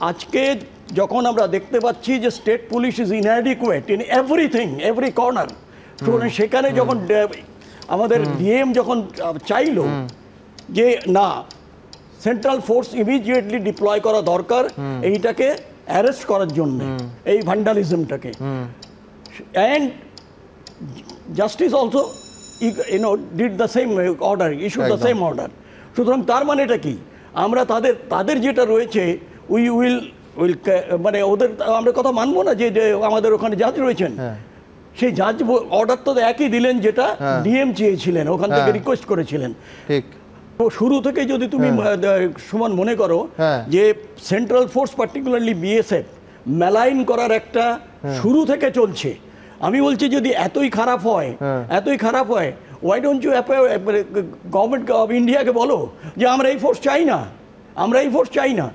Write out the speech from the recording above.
আজকে যখন আমরা দেখতে পাচ্ছি যে state police is inadequate in everything, every corner, সেখানে যখন আমাদের ডিএম যখন চাইলো যে না, সেন্ট্রাল ফোর্স ইমিডিয়েটলি ডিপ্লয় করা দরকার এইটাকে অ্যারেস্ট করার জন্য, এই ভ্যান্ডালিজমটাকে, and justice also did the same order, issue the same order. সুতরাং তার মানে এটা কি, আমরা তাদের যেটা রয়েছে উইল মানে ওদের আমরা কথা মানবো না যে আমাদের ওখানে জাজ রয়েছেন, সেই জাজ অর্ডার তো একই দিলেন যেটা ডিএম চেয়েছিলেন, ওখান থেকে রিকোয়েস্ট করেছিলেন। ঠিক। তো শুরু থেকে যদি তুমি সুমন মনে করো যে central force particularly BSF malign করার একটা শুরু থেকে চলছে, আমি বলছি যদি এতই খারাপ হয়, why don't you government of ইন্ডিয়াকে বলো যে আমরা এই ফোর্স চাই না,